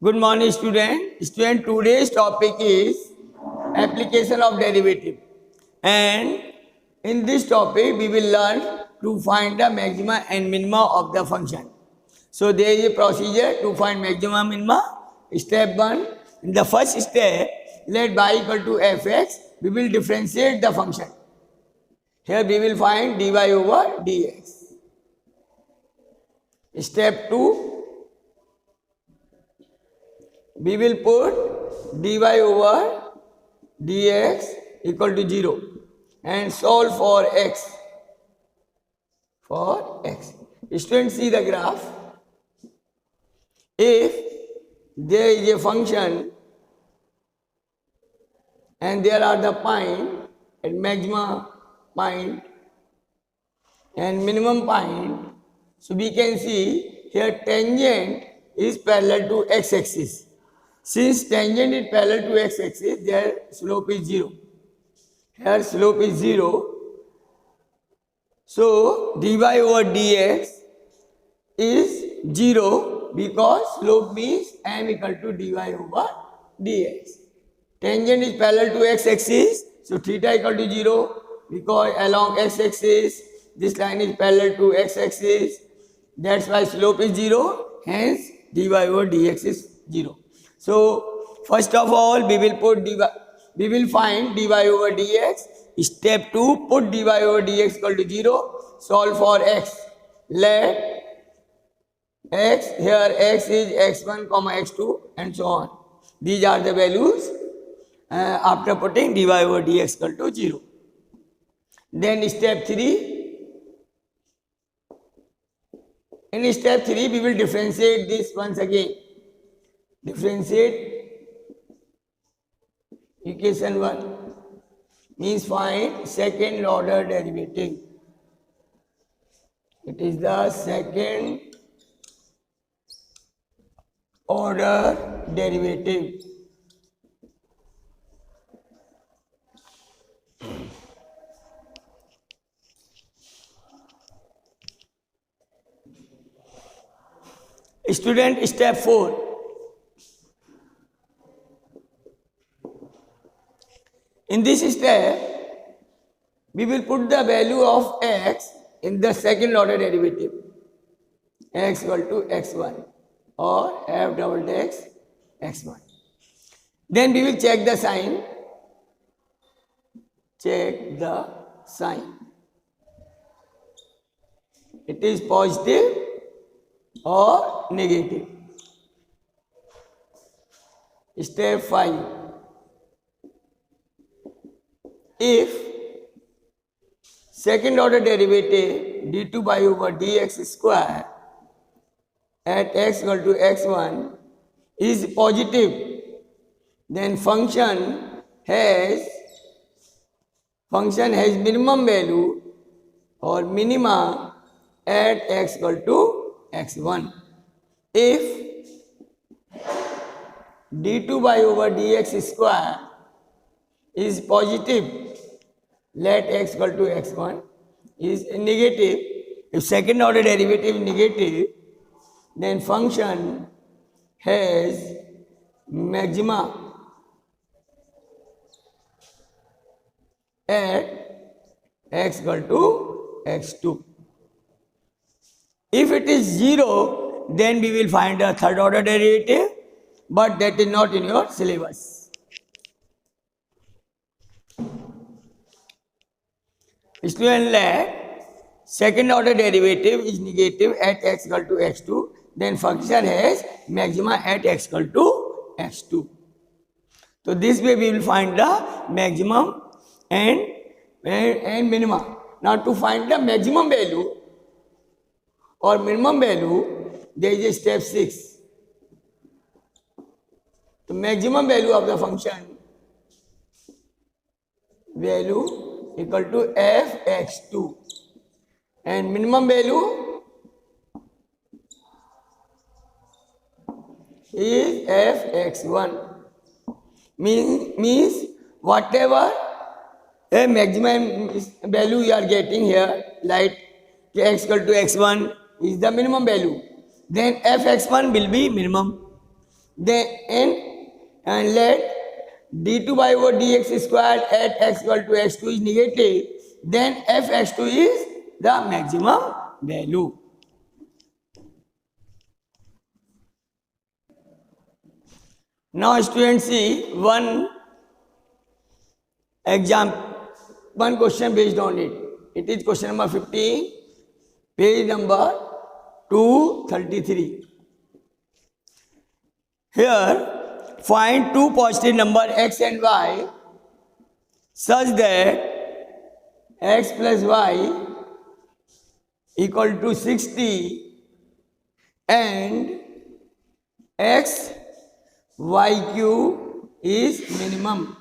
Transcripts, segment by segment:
Good morning, student. Student, today's topic is application of derivative. And in this topic, we will learn to find the maxima and minima of the function. So there is a procedure to find maxima and minima. Step 1. In the first step, let y equal to fx. We will differentiate the function. Here we will find dy over dx. Step 2. We will put dy over dx equal to 0 and solve for x. Students, see the graph. If there is a function and there are the point at maxima point and minimum point, so we can see here tangent is parallel to x-axis. Since tangent is parallel to x-axis, their slope is 0. Here slope is 0. So dy over dx is 0 because slope means m equal to dy over dx. Tangent is parallel to x-axis, so theta equal to 0 because along x-axis this line is parallel to x-axis. That's why slope is 0. Hence dy over dx is 0. So first of all, we will find dy over dx. Step 2, put dy over dx equal to 0. Solve for x. Let x, here x is x1, x2 and so on. These are the values after putting dy over dx equal to 0. Then step 3. In step 3, we will differentiate this once again. Differentiate equation 1 means find second order derivative. It is the second order derivative. Student, step 4. In this step, we will put the value of x in the second order derivative. X equal to x1 or f double x x1. Then we will check the sign. Check the sign. It is positive or negative. Step 5. If second order derivative d2 by over dx square at x equal to x1 is positive, then function has minimum value or minima at x equal to x1. If d2 by over dx square is positive, let x equal to x1 is negative. If second order derivative is negative, then function has maxima at x equal to x2. If it is 0, then we will find a third order derivative, but that is not in your syllabus. Student, let second order derivative is negative at x equal to x2, then function has maxima at x equal to x2. So this way we will find the maximum and minimum. Now to find the maximum value or minimum value, there is a step 6. The maximum value of the function value equal to fx2 and minimum value is fx1. Means whatever a maximum value you are getting here, like x equal to x1 is the minimum value, then fx1 will be minimum. then and let d2 by over dx squared at x equal to x2 is negative, then fx2 is the maximum value. Now students see one question based on it. It is question number 15, page number 233. Here, find two positive numbers x and y such that x plus y equal to 60 and x yq is maximum.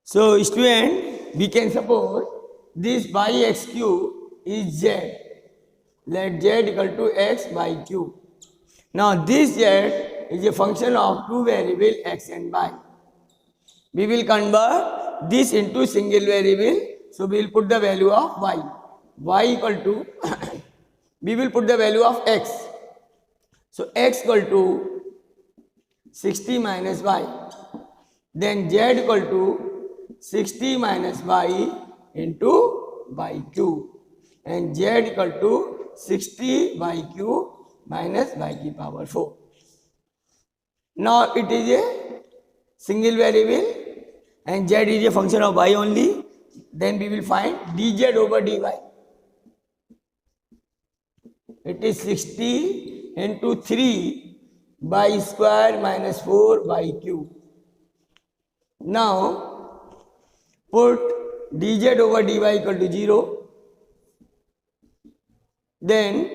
So student, we can suppose this by x cube is z. Let z equal to x by q. Now this z is a function of two variables x and y. We will convert this into single variable. So we will put the value of y. Y equal to we will put the value of x. So x equal to 60 minus y. Then z equal to 60 minus y into y cube. And z equal to 60 y cube minus y to the power 4. Now it is a single variable and z is a function of y only. Then we will find dz over dy. It is 60 into 3 y square minus 4 y cube. Now put dz over dy equal to 0. Then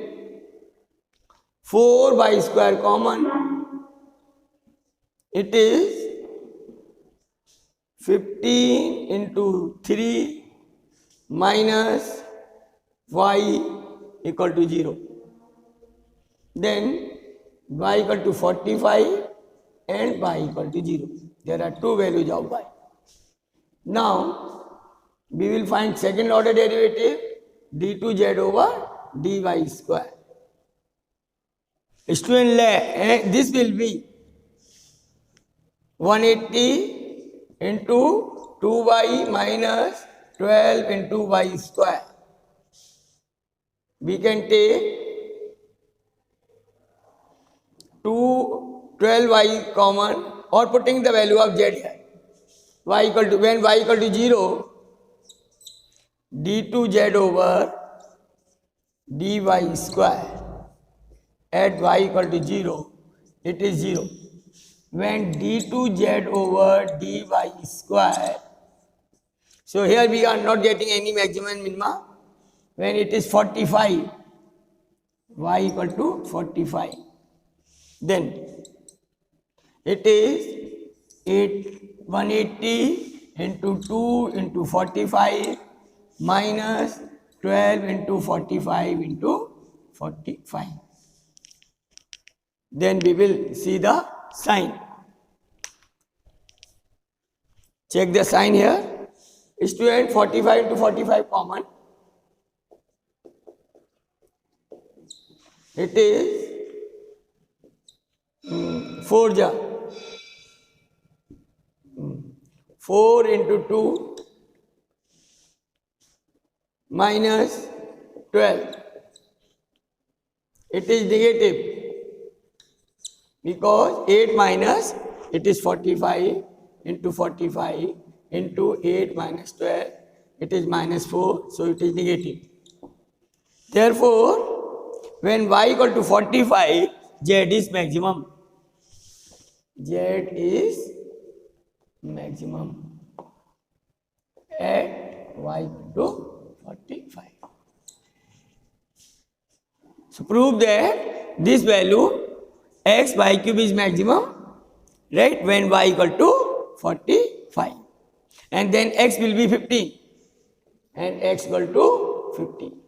4y square common. It is 15 into 3 minus y equal to 0. Then y equal to 45 and y equal to 0. There are two values of y. Now we will find second order derivative d2z over dy square. Student, this will be 180 into 2y minus 12 into y square. We can take 12y common or putting the value of z here. Y equal to, when y equal to 0, d2z over dy square at y equal to 0, it is 0. When d2z over dy square, so here we are not getting any maximum and minima. When it is 45, y equal to 45, then it is 180 into 2 into 45 minus 12 into 45 into 45. Then we will see the sign. Check the sign here. Student, 45 into 45 common. It is 4 ja. 4 into 2 minus 12. It is negative because 8 minus, it is 45 into 45 into 8 minus 12, it is minus 4, so it is negative. Therefore, when y equal to 45, z is maximum. Z is maximum at y equal to 45. So prove that this value x y cube is maximum, right, when y equal to 45. And then x will be 15 and x equal to 15.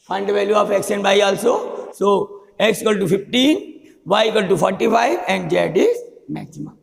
Find the value of x and y also. So x equal to 15, y equal to 45 and z is maximum.